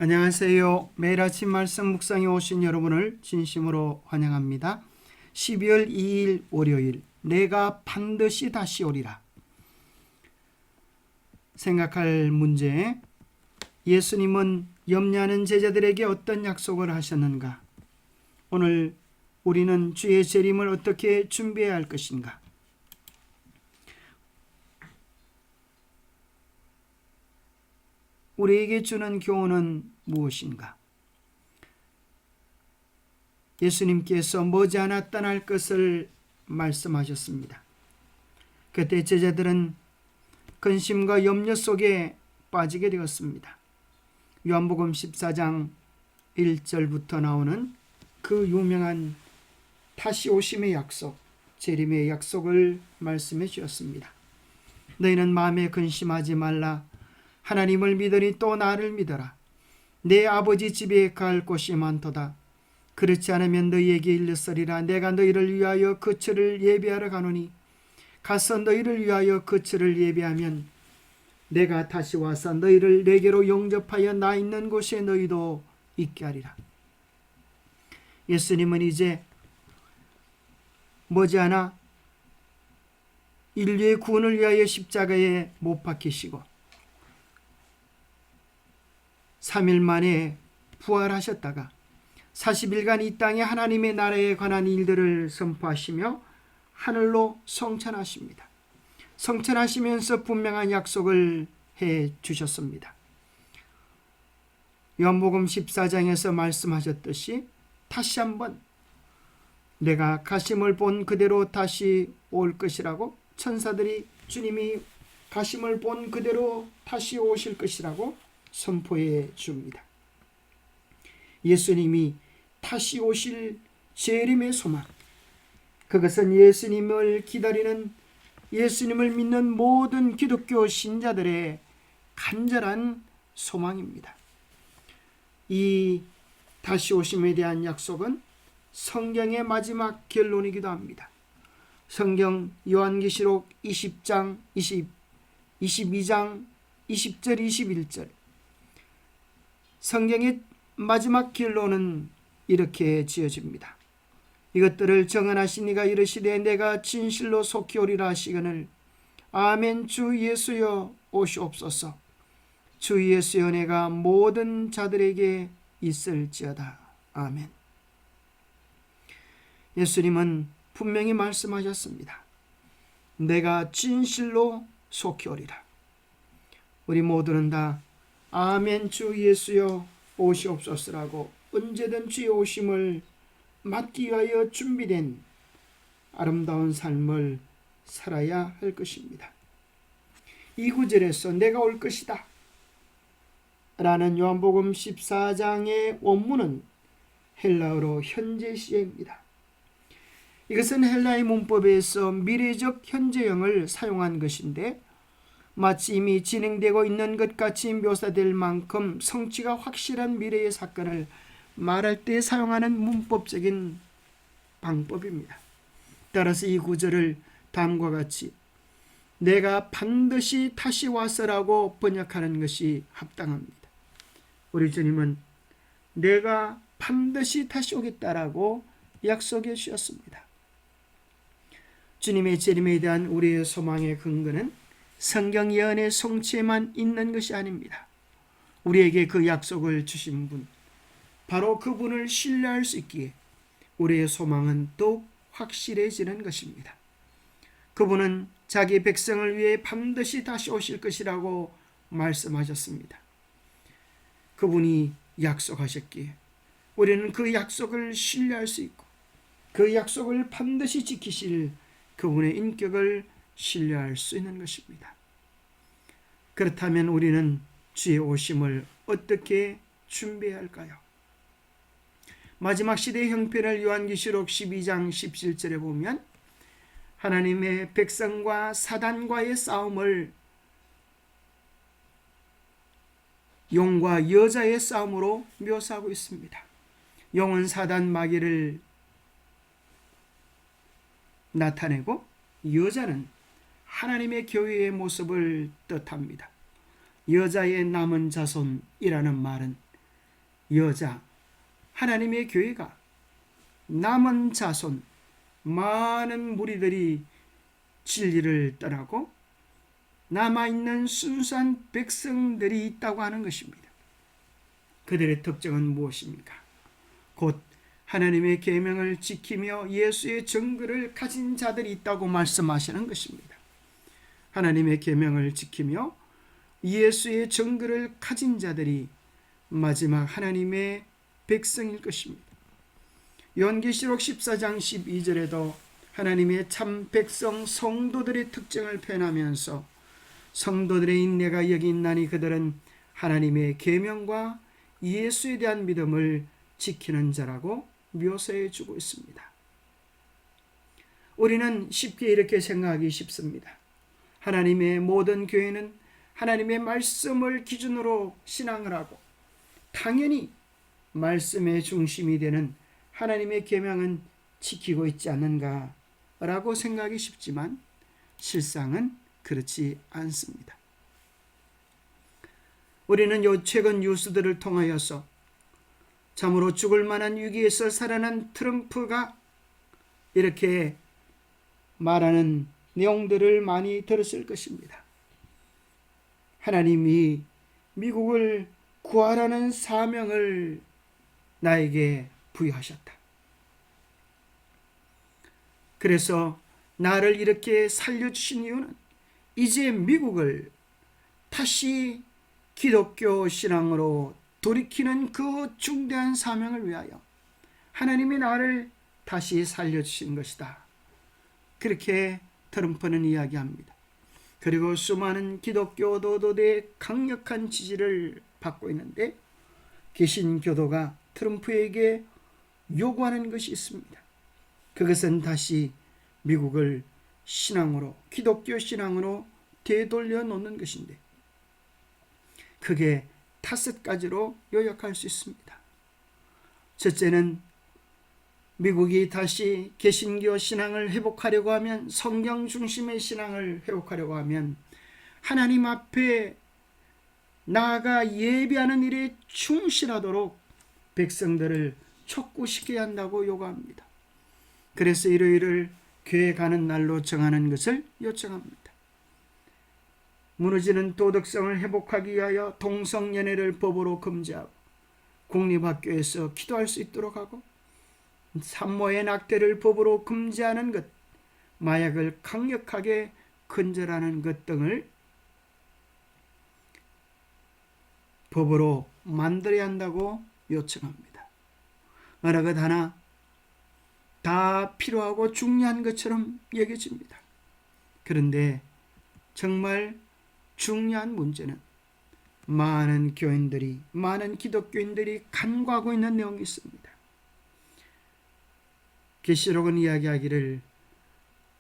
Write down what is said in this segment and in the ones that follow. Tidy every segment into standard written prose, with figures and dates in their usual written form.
안녕하세요. 매일 아침 말씀 묵상에 오신 여러분을 진심으로 환영합니다. 12월 2일 월요일, 내가 반드시 다시 오리라. 생각할 문제, 예수님은 염려하는 제자들에게 어떤 약속을 하셨는가? 오늘 우리는 주의 재림을 어떻게 준비해야 할 것인가? 우리에게 주는 교훈은 무엇인가? 예수님께서 머지않아 떠날 것을 말씀하셨습니다. 그때 제자들은 근심과 염려 속에 빠지게 되었습니다. 요한복음 14장 1절부터 나오는 그 유명한 다시 오심의 약속, 재림의 약속을 말씀해 주셨습니다. 너희는 마음에 근심하지 말라. 하나님을 믿으니 또 나를 믿어라. 내 아버지 집에 갈 곳이 많도다. 그렇지 않으면 너희에게 일렀으리라. 내가 너희를 위하여 거처를 예비하러 가노니 가서 너희를 위하여 거처를 예비하면 내가 다시 와서 너희를 내게로 영접하여 나 있는 곳에 너희도 있게 하리라. 예수님은 이제 머지않아 인류의 구원을 위하여 십자가에 못 박히시고 3일 만에 부활하셨다가 40일간 이 땅에 하나님의 나라에 관한 일들을 선포하시며 하늘로 성천하십니다. 성천하시면서 분명한 약속을 해 주셨습니다. 요한복음 14장에서 말씀하셨듯이 다시 한번 내가 가심을 본 그대로 다시 올 것이라고, 천사들이 주님이 가심을 본 그대로 다시 오실 것이라고 선포해 줍니다. 예수님이 다시 오실 재림의 소망, 그것은 예수님을 기다리는, 예수님을 믿는 모든 기독교 신자들의 간절한 소망입니다. 이 다시 오심에 대한 약속은 성경의 마지막 결론이기도 합니다. 성경 요한계시록 20장 22장 20절 21절, 성경의 마지막 결론은 이렇게 지어집니다. 이것들을 정언하신 이가 이르시되 내가 진실로 속히 오리라 하시거늘 아멘. 주 예수여 오시옵소서. 주 예수여 내가 모든 자들에게 있을지어다. 아멘. 예수님은 분명히 말씀하셨습니다. 내가 진실로 속히 오리라. 우리 모두는 다 아멘 주 예수여 오시옵소서라고 언제든 주의 오심을 맞기 위하여 준비된 아름다운 삶을 살아야 할 것입니다. 이 구절에서 내가 올 것이다 라는 요한복음 14장의 원문은 헬라어로 현재 시제입니다. 이것은 헬라의 문법에서 미래적 현재형을 사용한 것인데 마치 이미 진행되고 있는 것 같이 묘사될 만큼 성취가 확실한 미래의 사건을 말할 때 사용하는 문법적인 방법입니다. 따라서 이 구절을 다음과 같이 내가 반드시 다시 와서라고 번역하는 것이 합당합니다. 우리 주님은 내가 반드시 다시 오겠다라고 약속해 주셨습니다. 주님의 재림에 대한 우리의 소망의 근거는 성경 예언의 성취에만 있는 것이 아닙니다. 우리에게 그 약속을 주신 분, 바로 그분을 신뢰할 수 있기에 우리의 소망은 더욱 확실해지는 것입니다. 그분은 자기 백성을 위해 반드시 다시 오실 것이라고 말씀하셨습니다. 그분이 약속하셨기에 우리는 그 약속을 신뢰할 수 있고 그 약속을 반드시 지키실 그분의 인격을 신뢰할 수 있는 것입니다. 그렇다면 우리는 주의 오심을 어떻게 준비해야 할까요? 마지막 시대의 형편을 요한계시록 12장 17절에 보면 하나님의 백성과 사단과의 싸움을 용과 여자의 싸움으로 묘사하고 있습니다. 용은 사단 마귀를 나타내고 여자는 하나님의 교회의 모습을 뜻합니다. 여자의 남은 자손이라는 말은 여자, 하나님의 교회가 남은 자손, 많은 무리들이 진리를 떠나고 남아있는 순수한 백성들이 있다고 하는 것입니다. 그들의 특징은 무엇입니까? 곧 하나님의 계명을 지키며 예수의 증거를 가진 자들이 있다고 말씀하시는 것입니다. 하나님의 계명을 지키며 예수의 증거를 가진 자들이 마지막 하나님의 백성일 것입니다. 요한계시록 14장 12절에도 하나님의 참 백성 성도들의 특징을 표현하면서 성도들의 인내가 여기 있나니 그들은 하나님의 계명과 예수에 대한 믿음을 지키는 자라고 묘사해 주고 있습니다. 우리는 쉽게 이렇게 생각하기 쉽습니다. 하나님의 모든 교회는 하나님의 말씀을 기준으로 신앙을 하고 당연히 말씀의 중심이 되는 하나님의 계명은 지키고 있지 않는가라고 생각하기 쉽지만 실상은 그렇지 않습니다. 우리는 최근 뉴스들을 통하여서 참으로 죽을 만한 위기에서 살아난 트럼프가 이렇게 말하는 내용들을 많이 들었을 것입니다. 하나님이 미국을 구하라는 사명을 나에게 부여하셨다. 그래서 나를 이렇게 살려주신 이유는 이제 미국을 다시 기독교 신앙으로 돌이키는 그 중대한 사명을 위하여 하나님이 나를 다시 살려주신 것이다. 그렇게 트럼프는 이야기합니다. 그리고 수많은 기독교도들의 강력한 지지를 받고 있는데 개신교도가 트럼프에게 요구하는 것이 있습니다. 그것은 다시 미국을 신앙으로, 기독교 신앙으로 되돌려 놓는 것인데 그게 5가지로 요약할 수 있습니다. 첫째는 미국이 다시 개신교 신앙을 회복하려고 하면, 성경 중심의 신앙을 회복하려고 하면 하나님 앞에 나아가 예배하는 일에 충실하도록 백성들을 촉구시켜야 한다고 요구합니다. 그래서 일요일을 교회 가는 날로 정하는 것을 요청합니다. 무너지는 도덕성을 회복하기 위하여 동성연애를 법으로 금지하고 공립학교에서 기도할 수 있도록 하고 산모의 낙태를 법으로 금지하는 것, 마약을 강력하게 근절하는 것 등을 법으로 만들어야 한다고 요청합니다. 어느 것 하나 다 필요하고 중요한 것처럼 여겨집니다. 그런데 정말 중요한 문제는 많은 교인들이, 많은 기독교인들이 간과하고 있는 내용이 있습니다. 계시록은 이야기하기를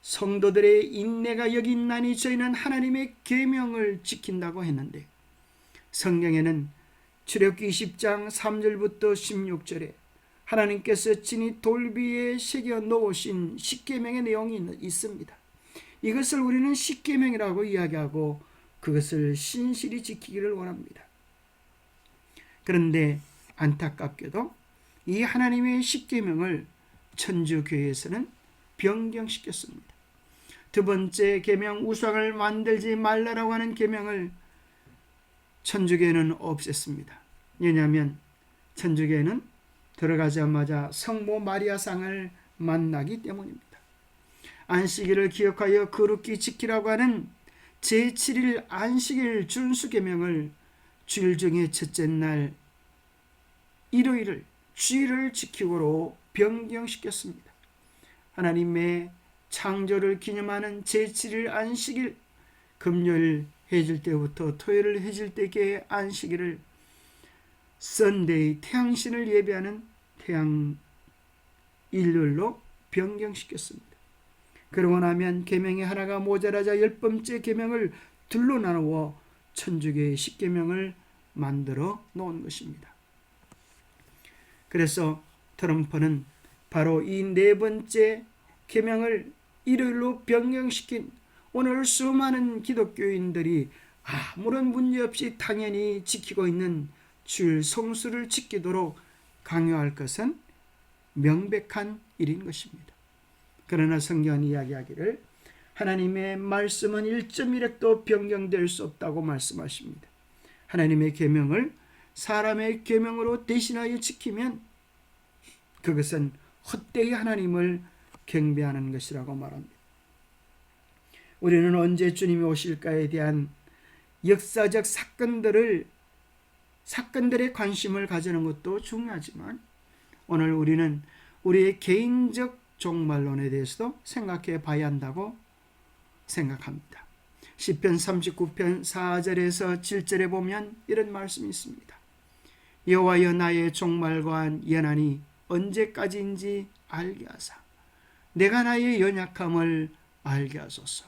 성도들의 인내가 여기 있나니 저희는 하나님의 계명을 지킨다고 했는데 성경에는 출애굽기 20장 3절부터 16절에 하나님께서 친히 돌비에 새겨 놓으신 십계명의 내용이 있습니다. 이것을 우리는 십계명이라고 이야기하고 그것을 신실히 지키기를 원합니다. 그런데 안타깝게도 이 하나님의 십계명을 천주교회에서는 변경시켰습니다. 두 번째 계명, 우상을 만들지 말라라고 하는 계명을 천주교회는 없앴습니다. 왜냐하면 천주교회는 들어가자마자 성모 마리아상을 만나기 때문입니다. 안식일을 기억하여 거룩히 지키라고 하는 제7일 안식일 준수 계명을 주일 중에 첫째 날 일요일을 주일을 지키고로 변경시켰습니다. 하나님의 창조를 기념하는 제7일 안식일, 금요일 해질 때부터 토요일 해질 때의 안식일을 썬데이, 태양신을 예배하는 태양 일요일로 변경시켰습니다. 그러고 나면 계명이 하나가 모자라자 10번째 계명을 둘로 나누어 천주교의 십계명을 만들어 놓은 것입니다. 그래서 트럼프는 바로 이 4번째 계명을 일요일로 변경시킨 오늘 수많은 기독교인들이 아무런 문제 없이 당연히 지키고 있는 주일 성수를 지키도록 강요할 것은 명백한 일인 것입니다. 그러나 성경은 이야기하기를 하나님의 말씀은 1.1획도 변경될 수 없다고 말씀하십니다. 하나님의 계명을 사람의 계명으로 대신하여 지키면 그것은 헛되이 하나님을 경배하는 것이라고 말합니다. 우리는 언제 주님이 오실까에 대한 역사적 사건들에 관심을 가지는 것도 중요하지만 오늘 우리는 우리의 개인적 종말론에 대해서도 생각해 봐야 한다고 생각합니다. 시편 39편 4절에서 7절에 보면 이런 말씀이 있습니다. 여호와여 나의 종말과 연한이 언제까지인지 알게 하사 내가 나의 연약함을 알게 하소서.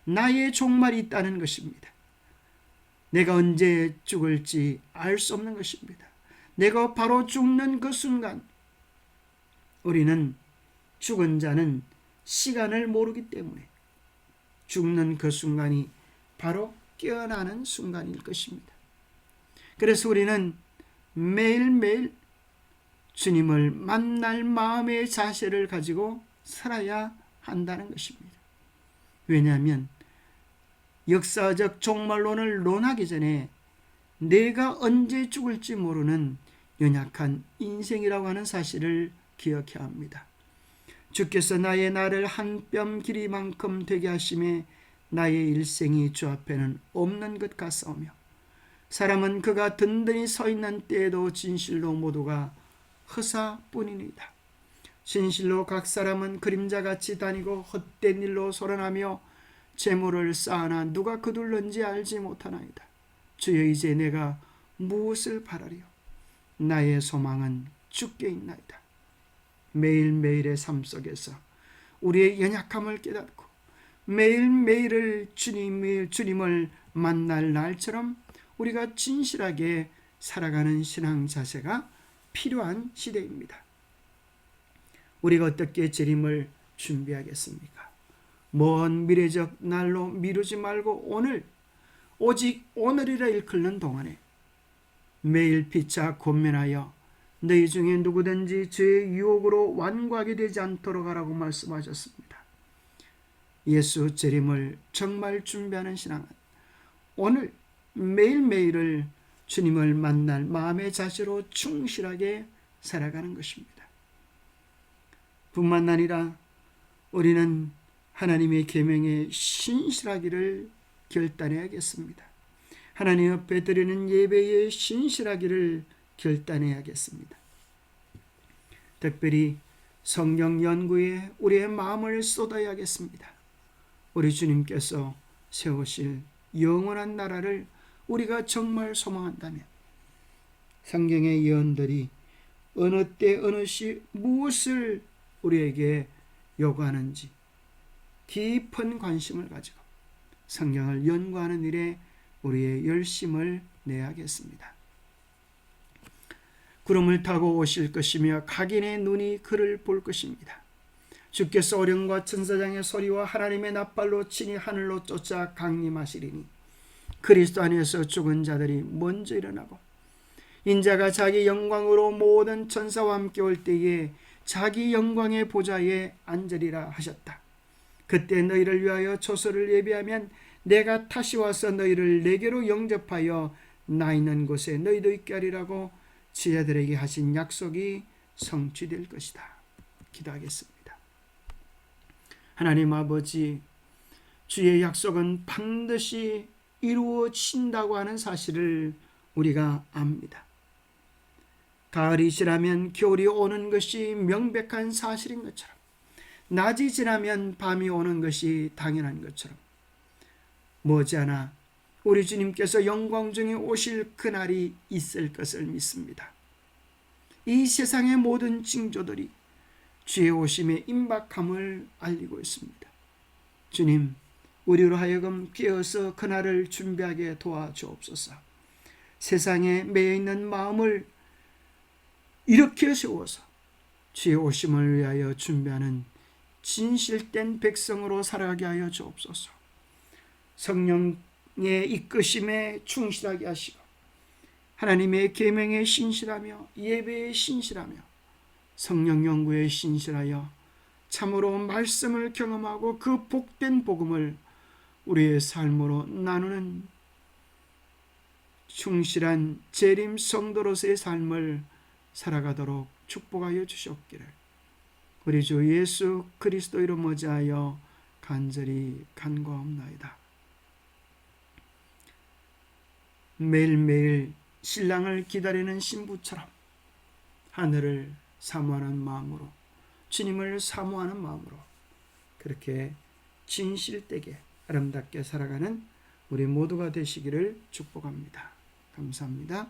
나의 종말이 있다는 것입니다. 내가 언제 죽을지 알 수 없는 것입니다. 내가 바로 죽는 그 순간, 우리는 죽은 자는 시간을 모르기 때문에 죽는 그 순간이 바로 깨어나는 순간일 것입니다. 그래서 우리는 매일매일 주님을 만날 마음의 자세를 가지고 살아야 한다는 것입니다. 왜냐하면 역사적 종말론을 논하기 전에 내가 언제 죽을지 모르는 연약한 인생이라고 하는 사실을 기억해야 합니다. 주께서 나의 날을 한 뼘 길이만큼 되게 하심에 나의 일생이 주 앞에는 없는 것 같사오며 사람은 그가 든든히 서 있는 때에도 진실로 모두가 허사뿐이니이다. 진실로 각 사람은 그림자같이 다니고 헛된 일로 소란하며 재물을 쌓아나 누가 거둘는지 알지 못하나이다. 주여 이제 내가 무엇을 바라리요? 나의 소망은 주께 있나이다. 매일매일의 삶 속에서 우리의 연약함을 깨닫고 매일매일을 주님을 만날 날처럼 우리가 진실하게 살아가는 신앙 자세가 필요한 시대입니다. 우리가 어떻게 재림을 준비하겠습니까? 먼 미래적 날로 미루지 말고 오늘, 오직 오늘이라 일컫는 동안에 매일 피차 권면하여 너희 중에 누구든지 죄의 유혹으로 완고하게 되지 않도록 하라고 말씀하셨습니다. 예수 재림을 정말 준비하는 신앙은 오늘 매일매일을 주님을 만날 마음의 자세로 충실하게 살아가는 것입니다. 뿐만 아니라 우리는 하나님의 계명에 신실하기를 결단해야겠습니다. 하나님 앞에 드리는 예배에 신실하기를 결단해야겠습니다. 특별히 성경 연구에 우리의 마음을 쏟아야겠습니다. 우리 주님께서 세우실 영원한 나라를 우리가 정말 소망한다면 성경의 예언들이 어느 때 어느 시 무엇을 우리에게 요구하는지 깊은 관심을 가지고 성경을 연구하는 일에 우리의 열심을 내야겠습니다. 구름을 타고 오실 것이며 각인의 눈이 그를 볼 것입니다. 주께서 어령과 천사장의 소리와 하나님의 낫발로 친히 하늘로 쫓아 강림하시리니 그리스도 안에서 죽은 자들이 먼저 일어나고 인자가 자기 영광으로 모든 천사와 함께 올 때에 자기 영광의 보좌에 앉으리라 하셨다. 그때 너희를 위하여 초소를 예비하면 내가 다시 와서 너희를 내게로 영접하여 나 있는 곳에 너희도 있게 하리라고 지혜들에게 하신 약속이 성취될 것이다. 기도하겠습니다. 하나님 아버지, 주의 약속은 반드시 이루어진다고 하는 사실을 우리가 압니다. 가을이 지나면 겨울이 오는 것이 명백한 사실인 것처럼 낮이 지나면 밤이 오는 것이 당연한 것처럼 머지않아 우리 주님께서 영광 중에 오실 그날이 있을 것을 믿습니다. 이 세상의 모든 징조들이 주의 오심의 임박함을 알리고 있습니다. 주님, 우리로 하여금 깨어서 그날을 준비하게 도와주옵소서. 세상에 매여있는 마음을 이렇게 세워서 주의 오심을 위하여 준비하는 진실된 백성으로 살아가게 하여 주옵소서. 성령의 이끄심에 충실하게 하시고 하나님의 계명에 신실하며 예배에 신실하며 성령 연구에 신실하여 참으로 말씀을 경험하고 그 복된 복음을 우리의 삶으로 나누는 충실한 재림 성도로서의 삶을 살아가도록 축복하여 주시옵기를 우리 주 예수 그리스도 이름 머지하여 간절히 간구하옵나이다. 매일매일 신랑을 기다리는 신부처럼 하늘을 사모하는 마음으로, 주님을 사모하는 마음으로 그렇게 진실되게 아름답게 살아가는 우리 모두가 되시기를 축복합니다. 감사합니다.